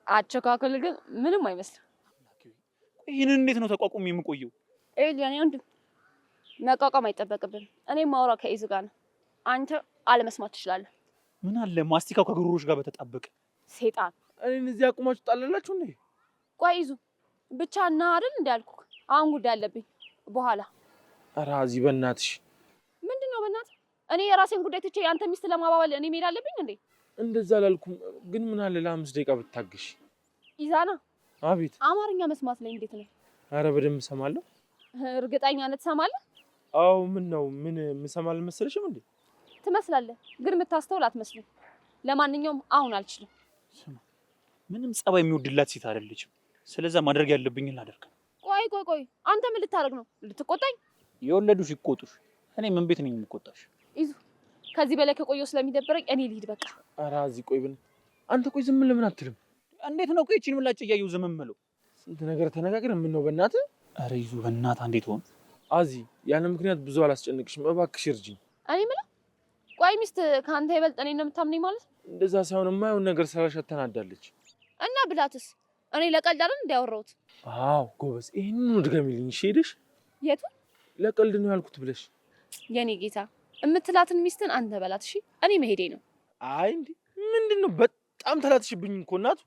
አቸካከል ግን ምንም አይመስልም። ይሄንን እንዴት ነው ተቋቁሜ የምቆየው? ኤሊያኔ ወንድም መቋቋም አይጠበቅብን። እኔ ማውራ ከይዙ ጋር ነው። አንተ አለመስማት ትችላለህ። ምን አለ ማስቲካው ከግሩሮች ጋር በተጣበቀ። ሴጣን እኔን እዚህ አቁማችሁ ጣላላችሁ እንዴ? ቆይ ይዙ ብቻ እና አይደል እንዳልኩ አሁን ጉዳይ አለብኝ በኋላ። ኧረ እዚህ በእናትሽ። ምንድነው በእናትህ? እኔ የራሴን ጉዳይ ትቼ ያንተ ሚስት ለማባበል እኔ መሄድ አለብኝ እንዴ? እንደዛ አላልኩም፣ ግን ምን አለ ለ5 ደቂቃ ብታግሽ። ኢዛና አቤት። አማርኛ መስማት ላይ እንዴት ነው? ኧረ በደንብ እሰማለሁ። እርግጠኛ ነህ ትሰማለህ? አዎ። ምን ነው ምን የምሰማ አልመሰለሽም እንዴ? ትመስላለህ፣ ግን የምታስተውል አትመስልም። ለማንኛውም አሁን አልችልም። ስማ ምንም ጸባይ የሚወድላት ሴት አይደለችም። ስለዛ ማድረግ ያለብኝን ላደርግ። ቆይ አንተ ምን ልታደርግ ነው? ልትቆጣኝ? የወለዱሽ ይቆጡሽ። እኔ ምን ቤት ነኝ የምቆጣሽ? ይዙ ከዚህ በላይ ከቆየሁ ስለሚደብረኝ እኔ ልሂድ በቃ። ኧረ እዚህ ቆይ ብን አንተ ቆይ ዝም ለምን አትልም? እንዴት ነው ቆይ እቺን ምላጭ እያየሁ ዝም የምለው? ስንት ነገር ተነጋግረን ምን ነው በእናትህ? ኧረ ይዙ በእናትህ እንዴት ሆነ? አዚ ያለ ምክንያት ብዙ አላስጨንቅሽም፣ እባክሽ እርጂኝ። እኔ የምለው ቆይ ሚስት ከአንተ ይበልጥ እኔን ነው የምታምነኝ ማለት? እንደዛ ሳይሆን የማይሆን ነገር ስራሽ ተናዳለች። እና ብላትስ? እኔ ለቀልድ አይደል እንዲያወራሁት? አዎ ጎበዝ፣ ይሄንን ድገሚልኝ እሺ። ሄደሽ የቱ ለቀልድ ነው ያልኩት ብለሽ የኔ ጌታ የምትላትን ሚስትን አንተ በላት እሺ። እኔ መሄዴ ነው። አይ እንዴ ምንድነው? በጣም ተላትሽብኝ እኮ እናቱ።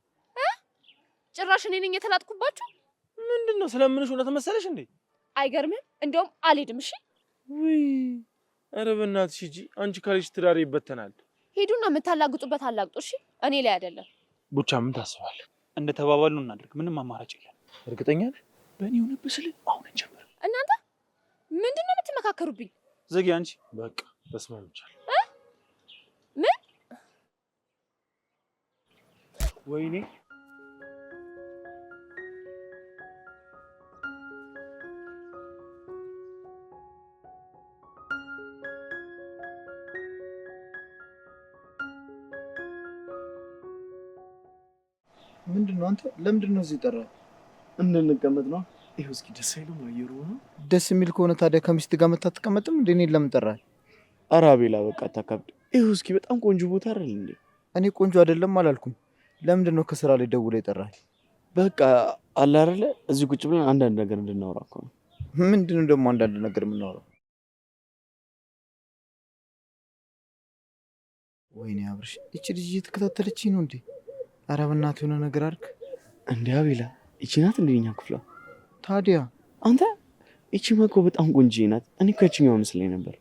ጭራሽ እኔ ነኝ የተላጥኩባችሁ? ምንድነው ስለምንሽ እውነት መሰለሽ እንዴ? አይገርምህም? እንደውም አልሄድም። እሺ ውይ ኧረ በእናትሽ ሂጂ። አንቺ ካልሽ ትዳሬ ይበተናል። ሂዱና የምታላግጡበት አላግጡ። እሺ እኔ ላይ አይደለም። ቡቻ ምን ታስባለህ? እንደ ተባባሉ እናድርግ። ምንም አማራጭ የለም። እርግጠኛ ነህ? በእኔ ሆነብህ ስልህ አሁን እንጀምር። እናንተ ምንድን ነው የምትመካከሩብኝ? ዘጊ አንቺ። በቃ ተስማምቻለሁ። ምን? ወይኔ ምንድነው አንተ? ለምንድን ነው እዚህ ጠራህ? እንድንቀመጥ ነው። ይኸው እስኪ ደስ አይልም አየሩ ነው። ደስ የሚል ከሆነ ታዲያ ከሚስት ጋር መታ አትቀመጥም እንዴ? እኔን ለምን ጠራህ? ኧረ አቤላ በቃ አታካብድ። ይኸው እስኪ በጣም ቆንጆ ቦታ አይደል እንዴ? እኔ ቆንጆ አይደለም አላልኩም። ለምንድን ነው ከስራ ላይ ደውለህ የጠራኸኝ? በቃ አለ አይደለ እዚህ ቁጭ ብለን አንዳንድ ነገር እንድናወራ እኮ ነው። ምንድነው ደግሞ አንዳንድ ነገር የምናወራው? ወይኔ አብርሽ፣ እቺ ልጅ እየተከታተለችኝ ነው እንዴ? ኧረ በእናትህ የሆነ ነገር አድርግ እንዴ አቤላ። ይቺ ናት እንዴ እኛ ክፍሏ? ታዲያ አንተ ይቺማ እኮ በጣም ቆንጆ ናት። እኔ እኮ ያችኛው መስለኝ ነበር።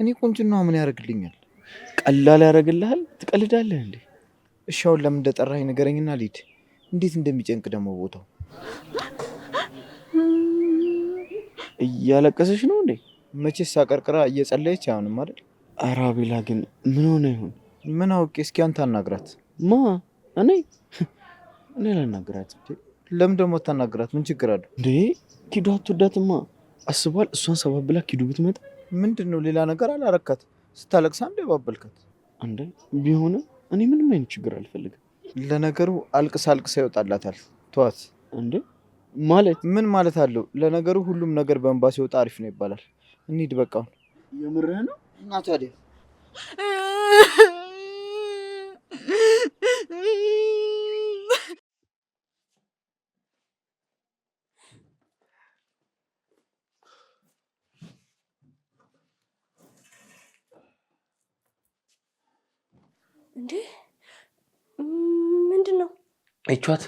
እኔ ቆንጆና ምን ያደርግልኛል? ቀላል ያደርግልሃል። ትቀልዳለህ እንዴ? እሺ አሁን ለምን እንደጠራኸኝ ንገረኝና ልሂድ። እንዴት እንደሚጨንቅ ደግሞ ቦታው። እያለቀሰች ነው እንዴ? መቼስ አቀርቅራ እየጸለየች አይሆንም አይደል? ኧረ አቤላ ግን ምን ሆነ ይሆን? ምን አውቄ። እስኪ አንተ አናግራት። ማ እኔ ላናግራት? ለምን ደግሞ አታናግራት? ምን ችግር አለው እንዴ? ኪዱ አትወዳትማ። አስቧል። እሷን ሰባብላ ኪዱ ብትመጣ ምንድን ነው? ሌላ ነገር አላረካት። ስታለቅሳ እንደ ባበልካት እንዴ? ቢሆንም እኔ ምንም አይነት ችግር አልፈልግም። ለነገሩ አልቅሳ አልቅሳ ይወጣላታል። ተዋት። እንዴ ማለት ምን ማለት አለው? ለነገሩ ሁሉም ነገር በእንባ ሲወጣ አሪፍ ነው ይባላል። እንሂድ በቃ። የምርህ ነው? እና ታዲያ እንዴ ምንድን ነው? አይቻት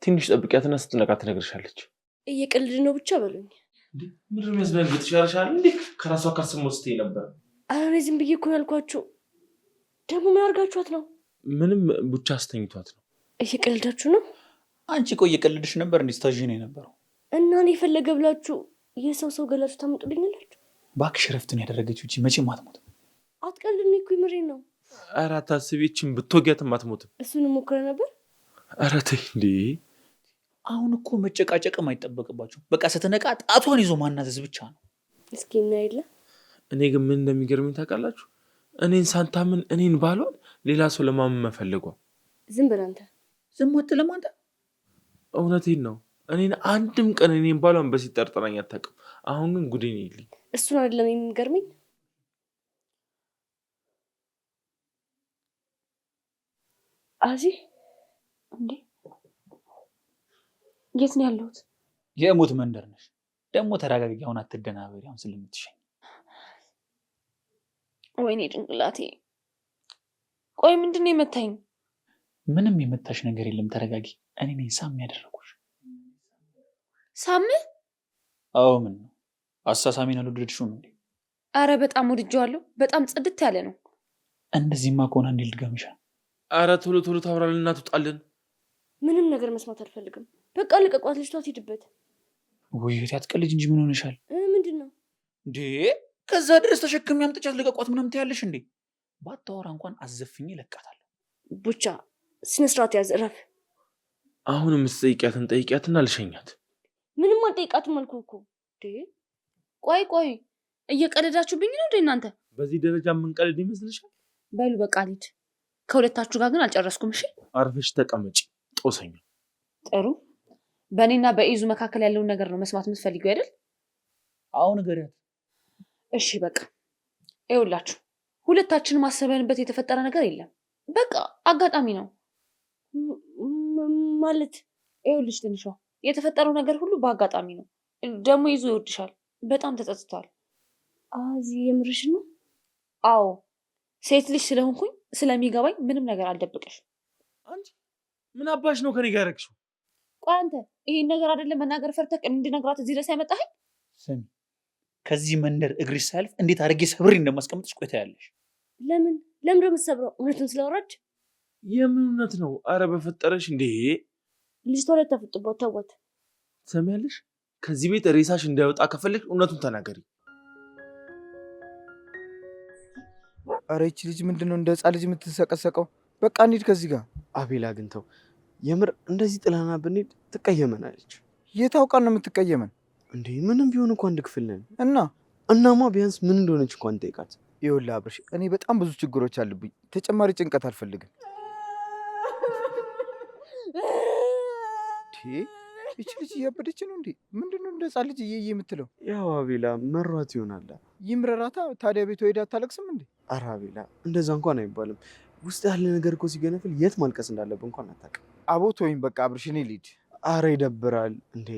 ትንሽ ጠብቂያትና ስትነቃ ትነግርሻለች። እየቀልድ ነው ብቻ በሉኝ። ምድር የሚያስደነግጥ ይሻልሻል እንዴ? ከራሷ ካስሞ ስትይ ነበር። ኧረ እኔ ዝም ብዬ እኮ ያልኳችሁ። ደግሞ ምን አድርጋችኋት ነው? ምንም ቡቻ አስተኝቷት ነው። እየቀልዳችሁ ነው? አንቺ ቆይ እየቀለድሽ ነበር እንዴ? ስታዥ ነው የነበረው። እና እኔ የፈለገ ብላችሁ የሰው ገላችሁ ታመጡልኛላችሁ? እባክሽ ረፍትን ያደረገችው እቺ መቼም አትሞትም። አትቀልድ። እኔ እኮ የምሬን ነው። ኧረ አታስቢ፣ ይህችን ብትወጊያትም አትሞትም። እሱን ሞክረ ነበር። ኧረ ተይ እንዴ! አሁን እኮ መጨቃጨቅም አይጠበቅባችሁም። በቃ ስትነቃ ጣቷን ይዞ ማናዘዝ ብቻ ነው። እስኪ እናይለ። እኔ ግን ምን እንደሚገርመኝ ታውቃላችሁ? እኔን ሳንታምን እኔን ባሏን ሌላ ሰው ለማመን መፈለጓ። ዝም በል አንተ። ዝም አትልም አንተ። እውነቴን ነው። እኔን አንድም ቀን እኔን ባሏን በሴት ጠርጥራኝ አታውቅም። አሁን ግን ጉዴን ይልኝ። እሱን አይደለም የሚገርመኝ። አዚ እንዴ የት ነው ያለሁት? የሞት መንደር ነሽ። ደግሞ ተረጋጊ። አሁን አትደናበሪ። አሁን ስለምትሸኝ ወይኔ ጭንቅላቴ። ቆይ ምንድን ነው የመታኝ? ምንም የመታሽ ነገር የለም። ተረጋጊ። እኔ ነኝ ሳም ያደረኩሽ። ሳም? አዎ። ምን ነው አሳሳሚን አልወደድሽውም እንዴ? አረ በጣም ወድጄዋለሁ። በጣም ጽድት ያለ ነው። እንደዚህማ ከሆነ እንዴ ልድገምሻ? አረ ቶሎ ቶሎ ታብራልና ትውጣለን። ምንም ነገር መስማት አልፈልግም። በቃ ልቀቋት። ልጅቷ ትሄድበት። ውይይት ያትቀልጅ እንጂ ምን ሆነሻል? ምንድን ነው እንዴ? ከዛ ድረስ ተሸክሜ አምጥቻት ልቀቋት ምናምን ትያለሽ እንዴ? ባታወራ እንኳን አዘፍኜ እለቃታለሁ። ቡቻ ስነ ስርዓት ያዝ። እረፍ። አሁን የምትጠይቂያትን ጠይቂያትና ልሸኛት። ምንም አልጠይቃትም አልኩህ እኮ። ቆይ እየቀለዳችሁብኝ ነው እንዴ እናንተ? በዚህ ደረጃ የምንቀልድ ይመስልሻል? በሉ በቃ ልሂድ። ከሁለታችሁ ጋር ግን አልጨረስኩም። እሺ አርፈሽ ተቀመጪ ጦሰኛ። ጥሩ። በእኔና በኢዙ መካከል ያለውን ነገር ነው መስማት የምትፈልጊው አይደል? አሁን ንገሪያት። እሺ በቃ ይኸውላችሁ፣ ሁለታችንም አሰበንበት የተፈጠረ ነገር የለም። በቃ አጋጣሚ ነው ማለት። ይኸውልሽ ትንሿ፣ የተፈጠረው ነገር ሁሉ በአጋጣሚ ነው። ደግሞ ኢዙ ይወድሻል። በጣም ተጸጽቷል። አዚ የምርሽ ነው? አዎ፣ ሴት ልጅ ስለሆንኩኝ ስለሚገባኝ ምንም ነገር አልደብቅሽ። አንቺ ምን አባሽ ነው ከኔ ጋር ያደረግሽው? ቆይ አንተ ይሄን ነገር አይደለም መናገር ፈርተህ እንድነግራት እዚህ ድረስ ያመጣኸኝ? ስሚ፣ ከዚህ መንደር እግርሽ ሳያልፍ እንዴት አድርጌ ሰብሬ እንደማስቀምጥሽ ቆይታ ያለሽ። ለምን ነው የምትሰብረው? እውነቱን ስለወራች የምን እውነት ነው? አረ በፈጠረሽ እንዴ! ልጅቷ ላይ ተፈጥቦት ተወት። ትሰሚያለሽ? ከዚህ ቤት ሬሳሽ እንዳይወጣ ከፈለግሽ እውነቱን ተናገሪ። አረ ይቺ ልጅ ምንድነው እንደ ህፃን ልጅ የምትሰቀሰቀው? በቃ እንሂድ ከዚህ ጋር። አቤል አግኝተው የምር እንደዚህ ጥላና ብንሄድ ትቀየመናለች። የታውቃን ነው የምትቀየመን? እንዴ ምንም ቢሆን እንኳን አንድ ክፍል ነን እናማ ቢያንስ ምን እንደሆነች እንኳን ጠይቃት። ይኸውልህ አብርሽ፣ እኔ በጣም ብዙ ችግሮች አሉብኝ። ተጨማሪ ጭንቀት አልፈልግም። ይቺ ልጅ እያበደች ነው እንዴ? ምንድነው እንደ ህፃን ልጅ እየየ የምትለው? ያው አቤላ መሯት ይሆናል። ይምረራታ። ታዲያ ቤቷ ሄዳ አታለቅስም እንዴ? ኧረ አቤላ እንደዛ እንኳን አይባልም። ውስጥ ያለ ነገር እኮ ሲገነፍል የት ማልቀስ እንዳለብን እንኳን አታውቅም። አቦት ወይም በቃ አብርሽ፣ እኔ ልሂድ። አረ ይደብራል እንዴ!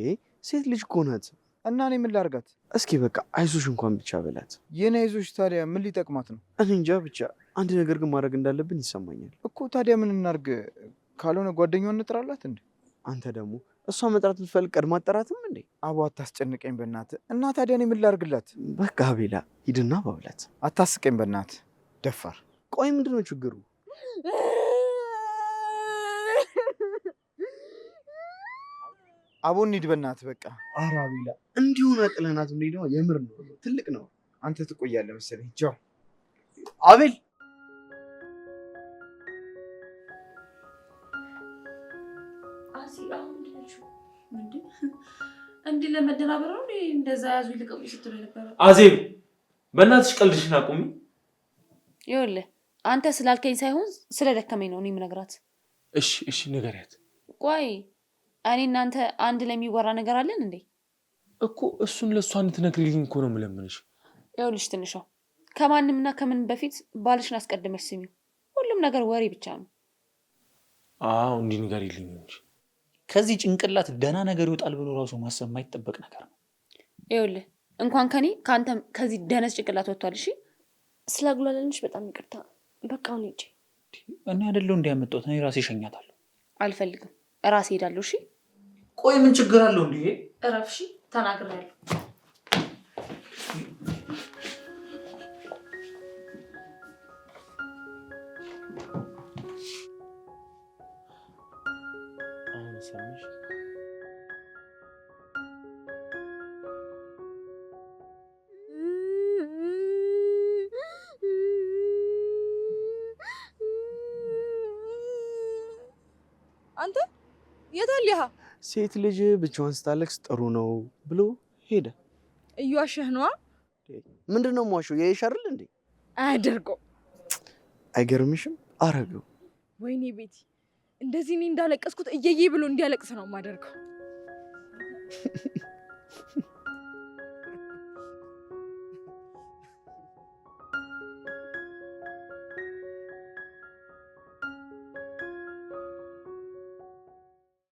ሴት ልጅ እኮ ናት። እና እኔ ምን ላርጋት? እስኪ በቃ አይዞሽ እንኳን ብቻ በላት። የኔ አይዞሽ ታዲያ ምን ሊጠቅማት ነው? እኔ እንጃ። ብቻ አንድ ነገር ግን ማድረግ እንዳለብን ይሰማኛል እኮ። ታዲያ ምን እናርግ? ካልሆነ ጓደኛዋን እንጥራላት እንዴ? አንተ ደግሞ እሷ መጥራት ብትፈልግ ቀድማ አጠራትም እንዴ? አቦ አታስጨንቀኝ በእናትህ። እና ታዲያ እኔ ምን ላርግላት? በቃ አቤላ ሂድና ባብላት። አታስቀኝ በእናትህ ደፋር። ቆይ ምንድነው ችግሩ? አቦ እንሂድ በእናትህ በቃ። ኧረ አቤላ እንዲሁ ነጥለናት እንሂድ ነው። የምር ነው ትልቅ ነው። አንተ ትቆያለህ መሰለኝ። ቻው አቤል። እንዲህ ለመደናበር ነው እንደዛ ያዙ ይልቀቁ ስትሉ ነበር። አዜብ በእናትሽ ቀልድሽን አቁሚ። ይኸውልህ አንተ ስላልከኝ ሳይሆን ስለደከመኝ ነው እኔ የምነግራት። እሺ ንገሪያት። ቆይ እኔ እናንተ አንድ ላይ የሚወራ ነገር አለን እንዴ? እኮ እሱን ለእሷ እንድትነግሪልኝ እኮ ነው የምለምንሽ። ይኸውልሽ ትንሿ ከማንምና ከምን በፊት ባልሽን አስቀድመሽ ስሚው። ሁሉም ነገር ወሬ ብቻ ነው። አዎ እንዲህ ንገሪልኝ እንጂ ከዚህ ጭንቅላት ደህና ነገር ይወጣል ብሎ ራሱ ማሰብ የማይጠበቅ ነገር ነው። ይኸውልህ እንኳን ከአንተም ከዚህ ደነስ ጭንቅላት ወጥቷል። እሺ ስላጉላለንሽ በጣም ይቅርታ። በቃ አሁን ሂጂ። እኔ አይደለሁ እንዲያመጣሁት፣ እኔ ራሴ እሸኛታለሁ። አልፈልግም፣ ራሴ ሄዳለሁ። እሺ ቆይ ምን ችግር አለው እንዴ? እረፍ። እሺ ተናግሬያለሁ። አሁን ሰምሽ አንተ የታልያ? ሴት ልጅ ብቻዋን ስታለቅስ ጥሩ ነው ብሎ ሄደ። እየዋሸህ ነዋ። ምንድነው የማዋሸው? ያይሽ አይደል እንዴ? አያደርገው። አይገርምሽም? አረገው። ወይኔ ቤቲ፣ እንደዚህ እኔ እንዳለቀስኩት እየዬ ብሎ እንዲያለቅስ ነው የማደርገው።